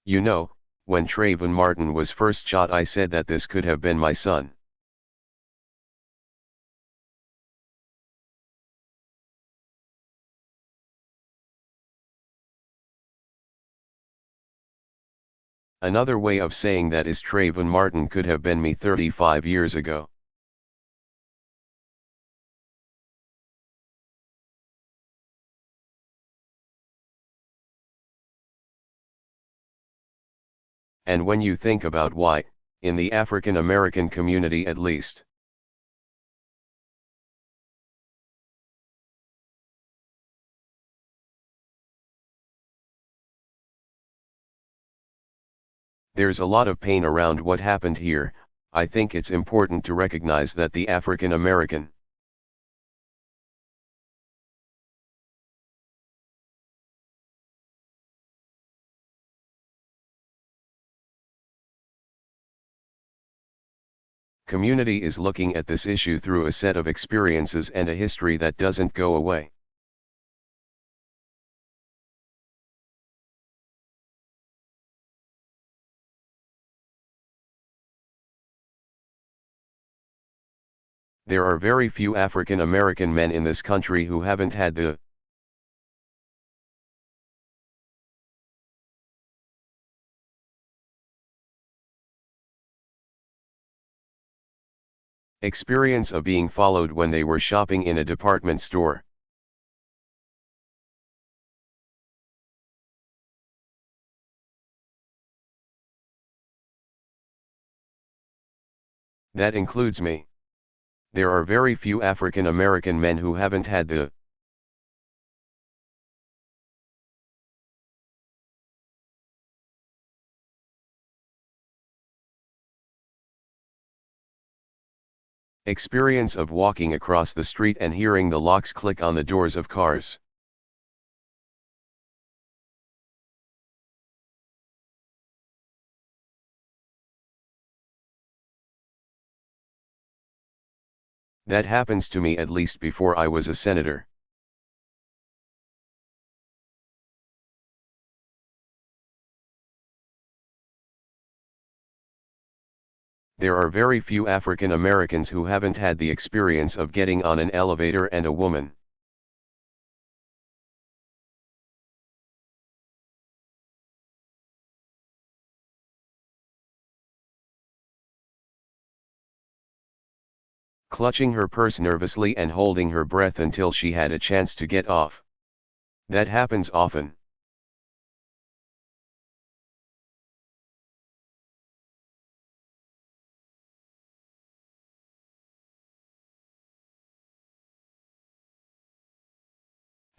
You know, when Trayvon Martin was first shot, I said that this could have been my son. Another way of saying that is Trayvon Martin could have been me 35 years ago. And when you think about why, in the African American community at least, there's a lot of pain around what happened here. I think it's important to recognize that the African American community is looking at this issue through a set of experiences and a history that doesn't go away. There are very few African American men in this country who haven't had the experience of being followed when they were shopping in a department store. That includes me. There are very few African American men who haven't had the experience of walking across the street and hearing the locks click on the doors of cars. That happens to me at least before I was a senator. There are very few African Americans who haven't had the experience of getting on an elevator and a woman clutching her purse nervously and holding her breath until she had a chance to get off. That happens often.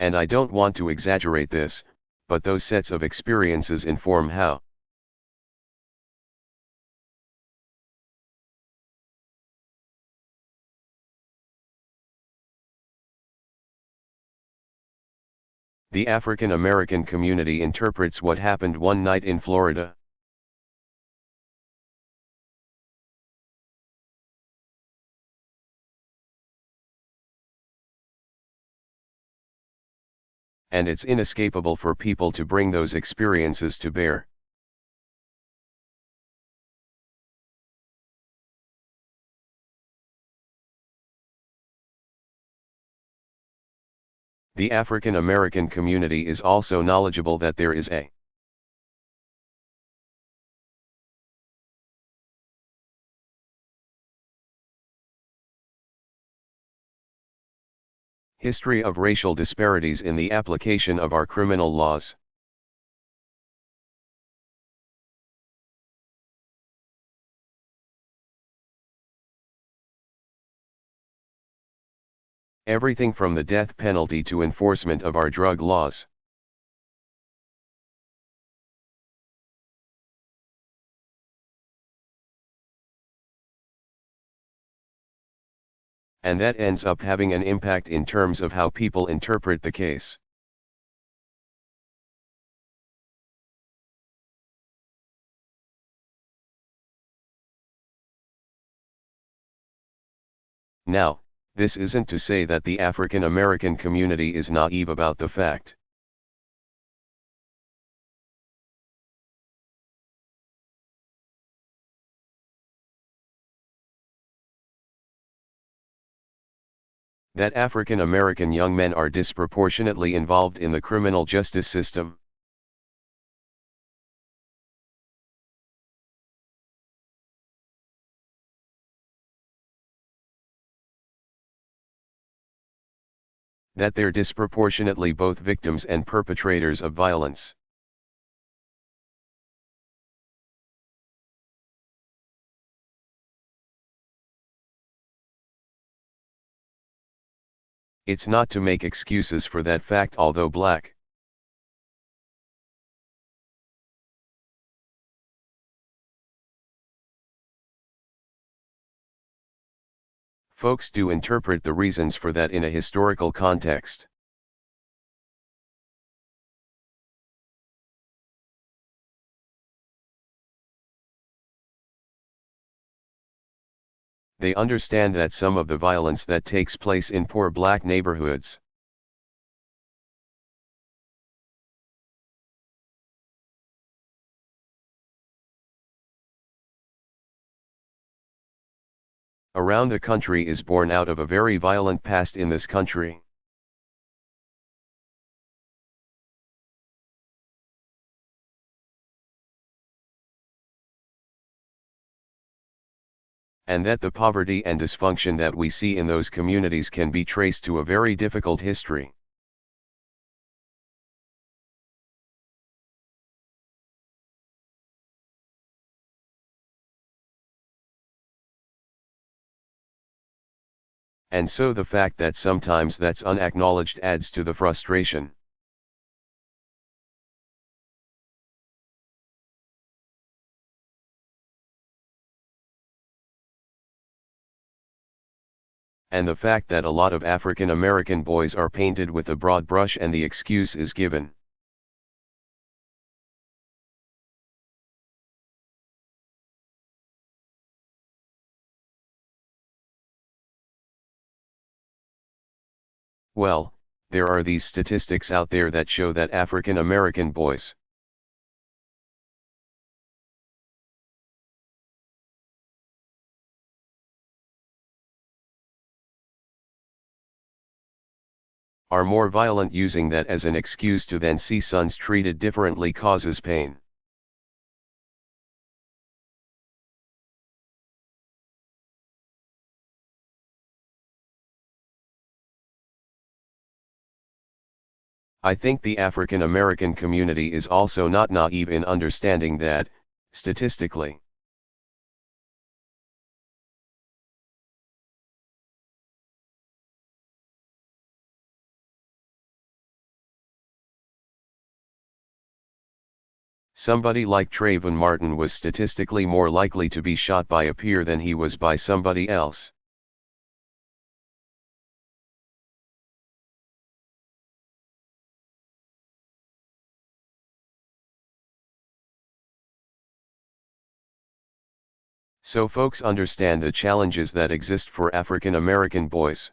And I don't want to exaggerate this, but those sets of experiences inform how the African American community interprets what happened one night in Florida. And it's inescapable for people to bring those experiences to bear. The African American community is also knowledgeable that there is a history of racial disparities in the application of our criminal laws. Everything from the death penalty to enforcement of our drug laws. And that ends up having an impact in terms of how people interpret the case. Now, this isn't to say that the African American community is naive about the fact That African American young men are disproportionately involved in the criminal justice system. That they're disproportionately both victims and perpetrators of violence. It's not to make excuses for that fact, although black folks do interpret the reasons for that in a historical context. They understand that some of the violence that takes place in poor black neighborhoods around the country is born out of a very violent past in this country. And that the poverty and dysfunction that we see in those communities can be traced to a very difficult history. And so the fact that sometimes that's unacknowledged adds to the frustration. And the fact that a lot of African American boys are painted with a broad brush and the excuse is given. Well, there are these statistics out there that show that African American boys are more violent. Using that as an excuse to then see sons treated differently causes pain. I think the African American community is also not naive in understanding that, statistically, somebody like Trayvon Martin was statistically more likely to be shot by a peer than he was by somebody else. So folks understand the challenges that exist for African American boys.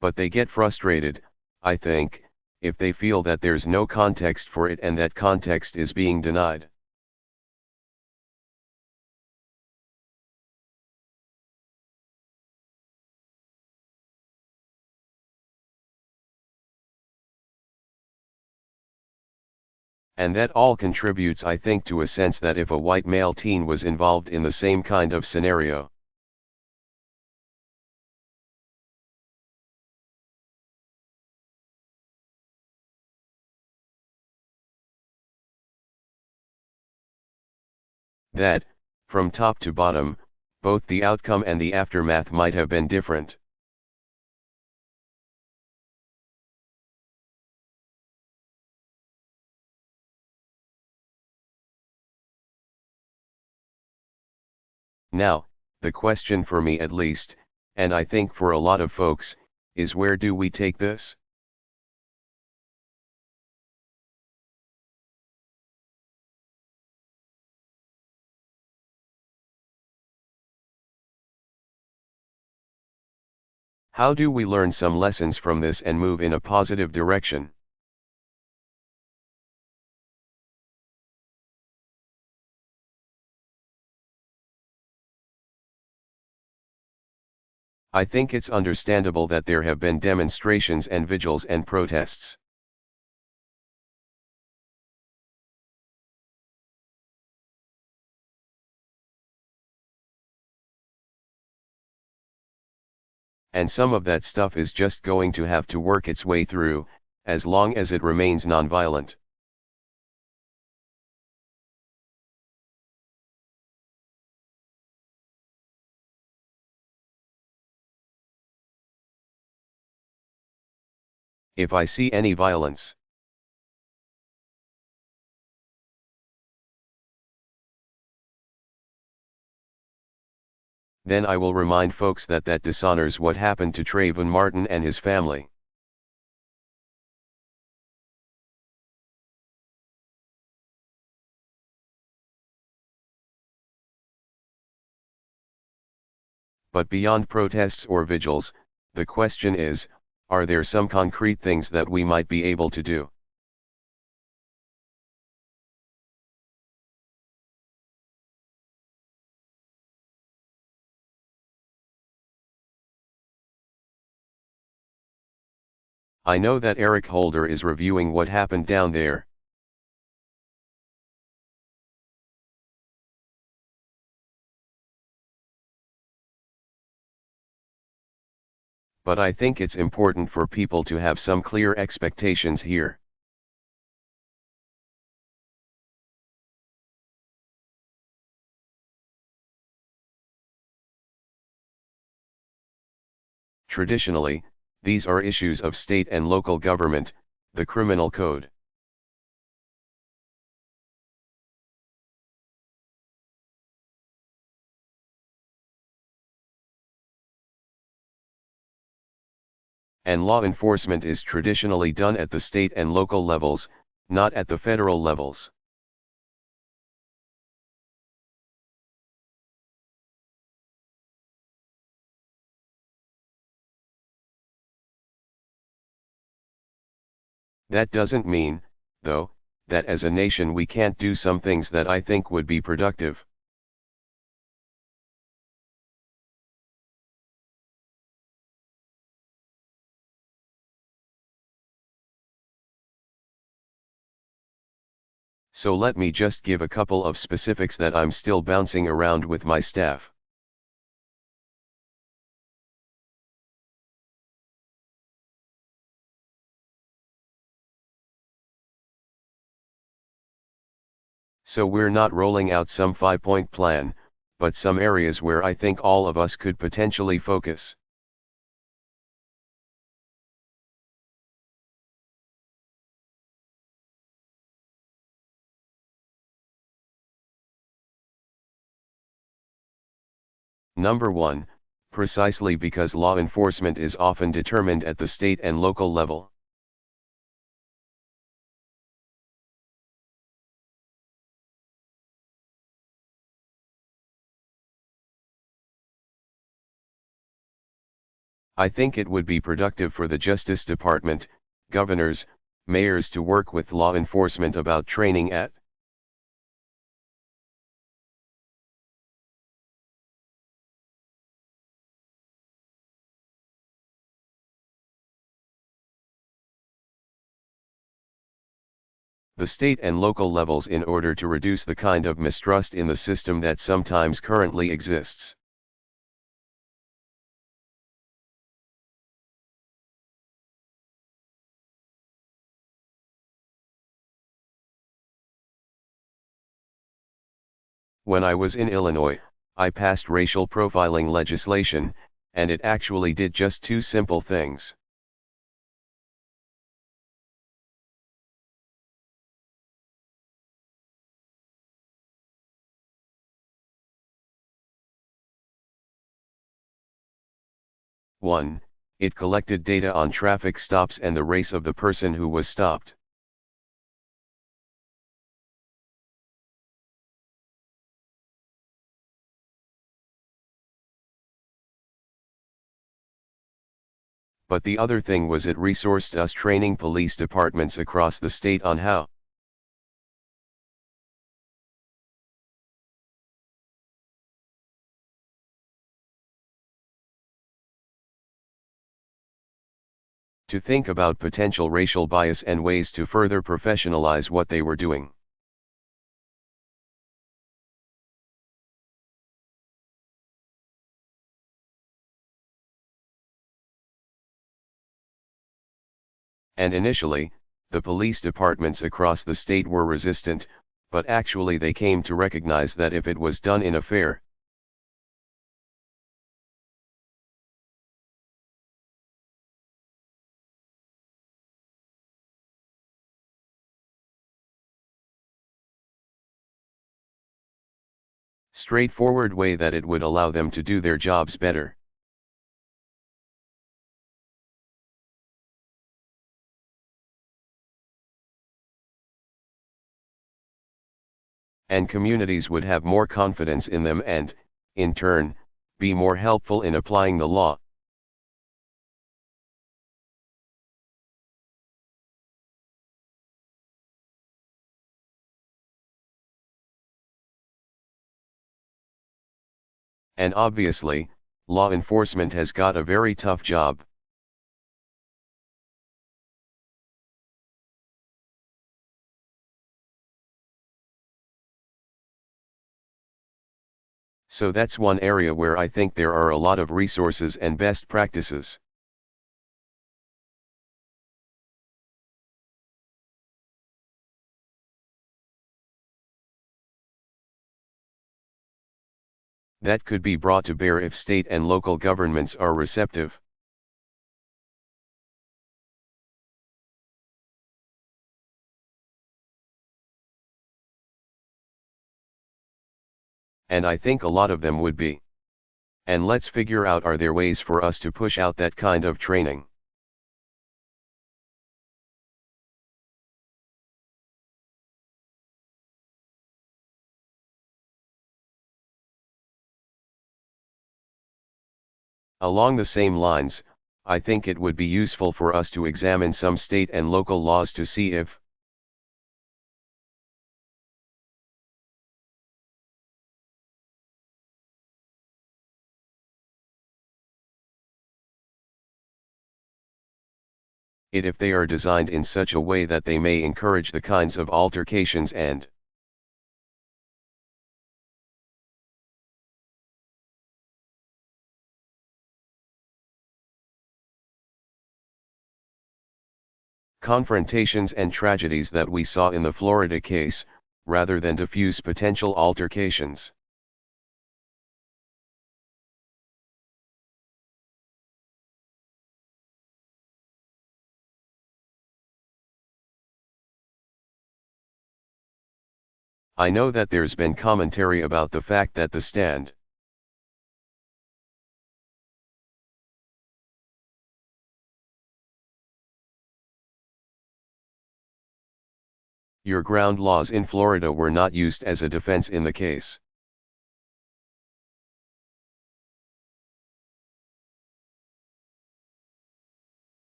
But they get frustrated, I think, if they feel that there's no context for it and that context is being denied. And that all contributes, I think, to a sense that if a white male teen was involved in the same kind of scenario, that, from top to bottom, both the outcome and the aftermath might have been different. Now, the question for me at least, and I think for a lot of folks, is where do we take this? How do we learn some lessons from this and move in a positive direction? I think it's understandable that there have been demonstrations and vigils and protests. And some of that stuff is just going to have to work its way through, as long as it remains nonviolent. If I see any violence, then I will remind folks that that dishonors what happened to Trayvon Martin and his family. But beyond protests or vigils, the question is, are there some concrete things that we might be able to do? I know that Eric Holder is reviewing what happened down there. But I think it's important for people to have some clear expectations here. Traditionally, these are issues of state and local government, the criminal code. And law enforcement is traditionally done at the state and local levels, not at the federal levels. That doesn't mean, though, that as a nation we can't do some things that I think would be productive. So let me just give a couple of specifics that I'm still bouncing around with my staff. So we're not rolling out some 5-point plan, but some areas where I think all of us could potentially focus. Number 1, precisely because law enforcement is often determined at the state and local level. I think it would be productive for the Justice Department, governors, mayors to work with law enforcement about training at the state and local levels in order to reduce the kind of mistrust in the system that sometimes currently exists. When I was in Illinois, I passed racial profiling legislation, and it actually did just two simple things. One, it collected data on traffic stops and the race of the person who was stopped. But the other thing was it resourced us training police departments across the state on how to think about potential racial bias and ways to further professionalize what they were doing. And initially, the police departments across the state were resistant, but actually they came to recognize that if it was done in a fair straightforward way that it would allow them to do their jobs better. And communities would have more confidence in them and, in turn, be more helpful in applying the law. And obviously, law enforcement has got a very tough job. So that's one area where I think there are a lot of resources and best practices. That could be brought to bear if state and local governments are receptive. And I think a lot of them would be. And let's figure out, are there ways for us to push out that kind of training? Along the same lines, I think it would be useful for us to examine some state and local laws to see if if they are designed in such a way that they may encourage the kinds of altercations and confrontations and tragedies that we saw in the Florida case, rather than diffuse potential altercations. I know that there's been commentary about the fact that the stand your ground laws in Florida were not used as a defense in the case.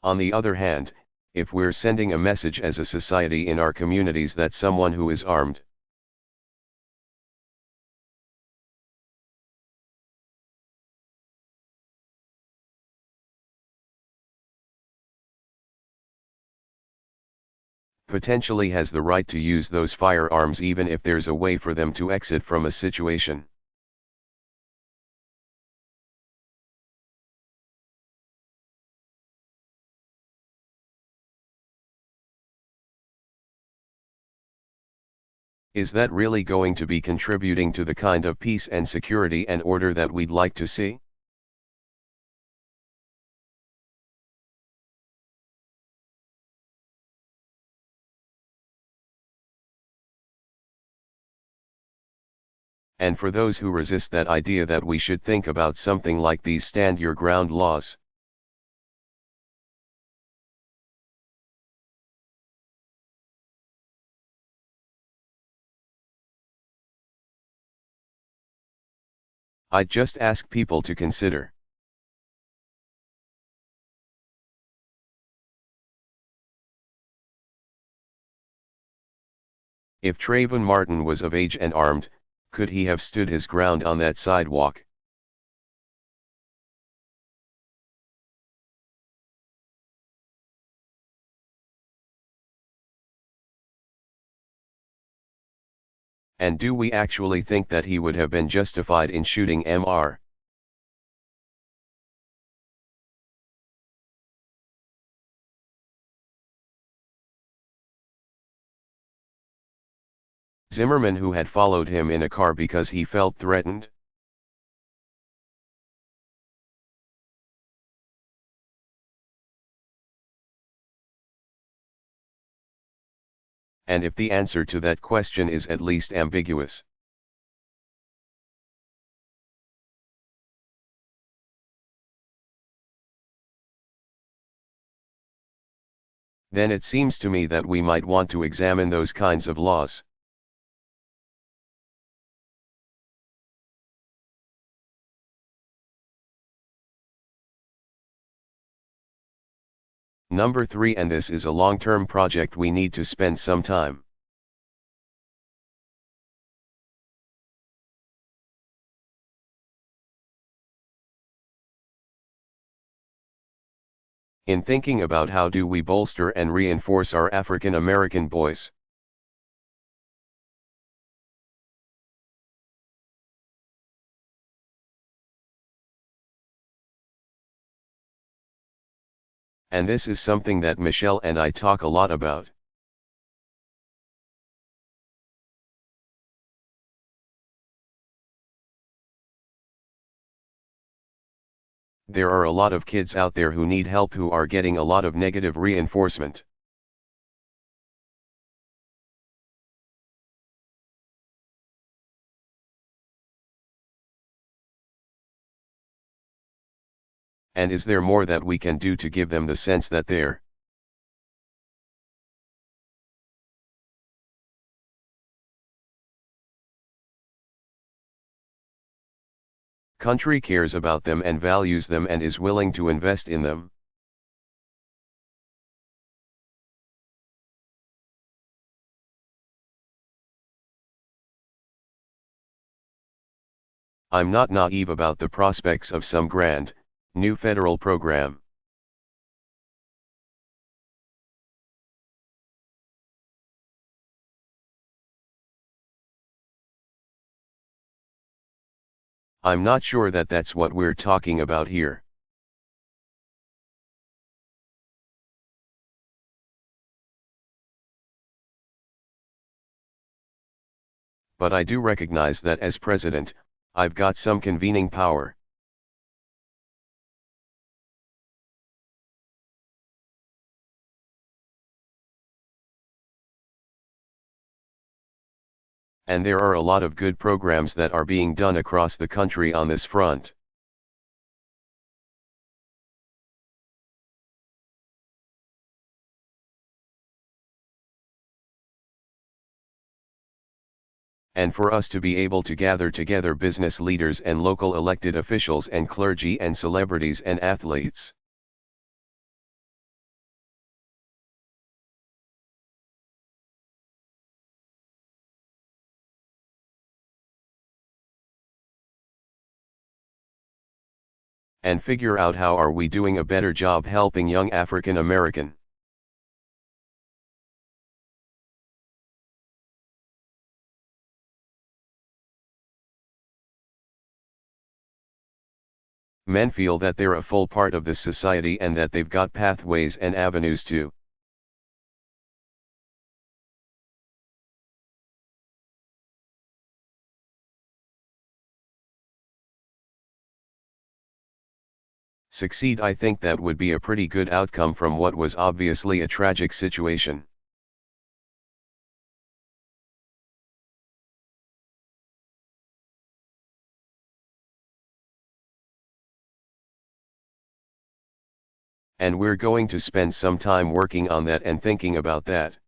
On the other hand, if we're sending a message as a society in our communities that someone who is armed potentially has the right to use those firearms even if there's a way for them to exit from a situation. Is that really going to be contributing to the kind of peace and security and order that we'd like to see? And for those who resist that idea that we should think about something like these stand your ground laws, I'd just ask people to consider. If Trayvon Martin was of age and armed, could he have stood his ground on that sidewalk? And do we actually think that he would have been justified in shooting Mr. Zimmerman, who had followed him in a car because he felt threatened? And if the answer to that question is at least ambiguous, then it seems to me that we might want to examine those kinds of laws. Number 3, and this is a long-term project we need to spend some time in thinking about how do we bolster and reinforce our African American boys. And this is something that Michelle and I talk a lot about. There are a lot of kids out there who need help, who are getting a lot of negative reinforcement. And is there more that we can do to give them the sense that they're country cares about them and values them and is willing to invest in them? I'm not naive about the prospects of some grand, new federal program. I'm not sure that that's what we're talking about here. But I do recognize that as president, I've got some convening power. And there are a lot of good programs that are being done across the country on this front. And for us to be able to gather together business leaders and local elected officials and clergy and celebrities and athletes. And figure out how are we doing a better job helping young African American men feel that they're a full part of this society and that they've got pathways and avenues to succeed. I think that would be a pretty good outcome from what was obviously a tragic situation. And we're going to spend some time working on that and thinking about that.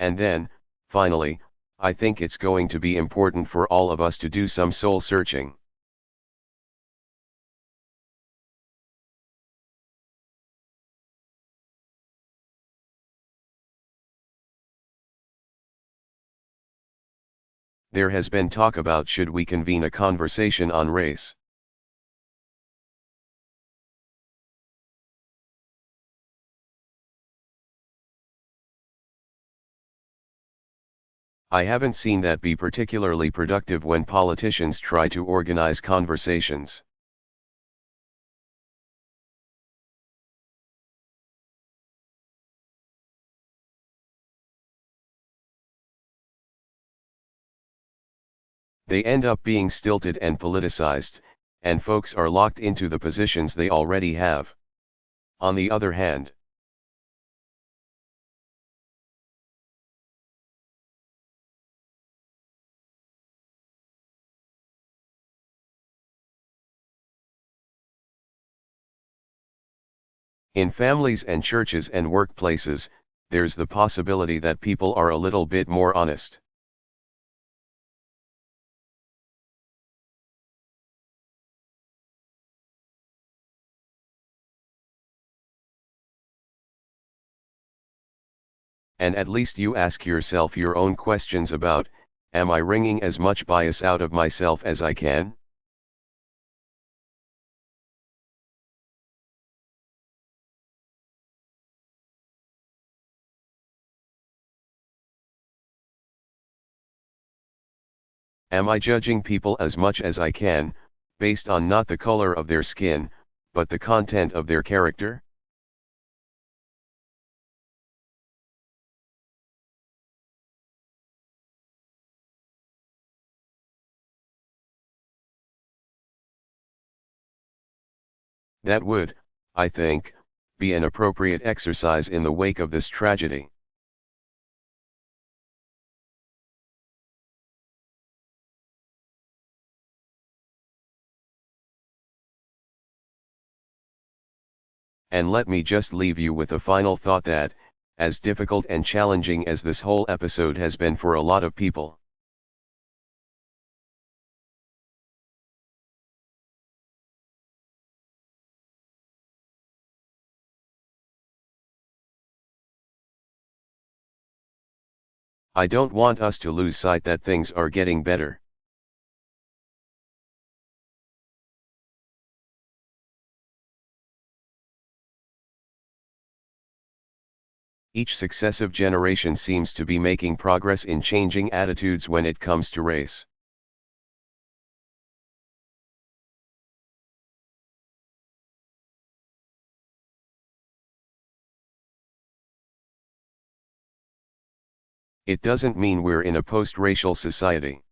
And then, finally, I think it's going to be important for all of us to do some soul searching. There has been talk about should we convene a conversation on race. I haven't seen that be particularly productive when politicians try to organize conversations. They end up being stilted and politicized, and folks are locked into the positions they already have. On the other hand, in families and churches and workplaces, there's the possibility that people are a little bit more honest. And at least you ask yourself your own questions about, am I wringing as much bias out of myself as I can? Am I judging people as much as I can, based on not the color of their skin, but the content of their character? That would, I think, be an appropriate exercise in the wake of this tragedy. And let me just leave you with a final thought that, as difficult and challenging as this whole episode has been for a lot of people, I don't want us to lose sight that things are getting better. Each successive generation seems to be making progress in changing attitudes when it comes to race. It doesn't mean we're in a post-racial society.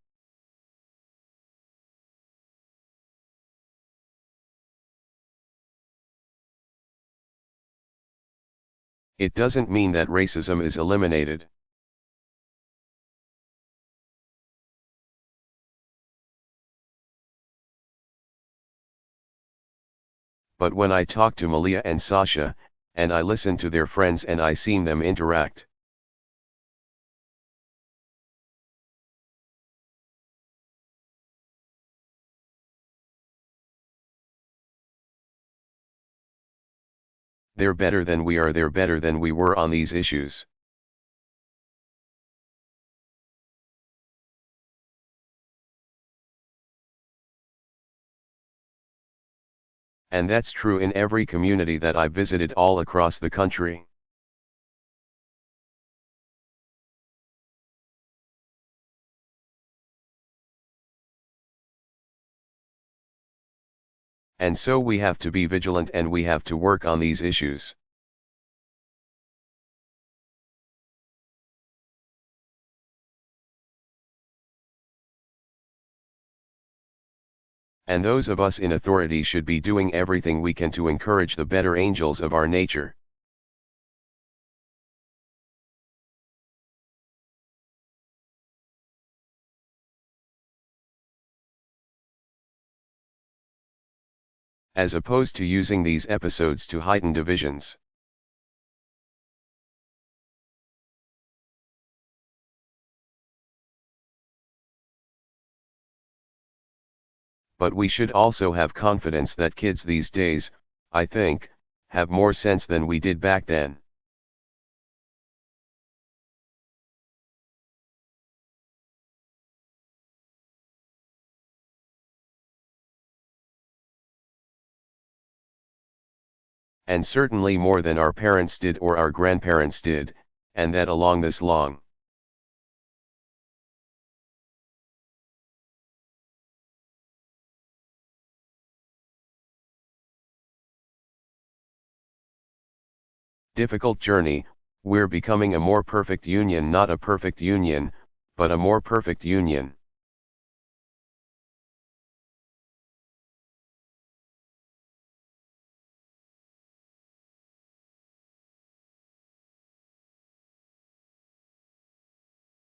It doesn't mean that racism is eliminated. But when I talk to Malia and Sasha, and I listen to their friends and I seen them interact, they're better than we are, they're better than we were on these issues. And that's true in every community that I visited all across the country. And so we have to be vigilant and we have to work on these issues. And those of us in authority should be doing everything we can to encourage the better angels of our nature. As opposed to using these episodes to heighten divisions. But we should also have confidence that kids these days, I think, have more sense than we did back then. And certainly more than our parents did or our grandparents did, and that along this long Difficult journey, we're becoming a more perfect union, not a perfect union, but a more perfect union.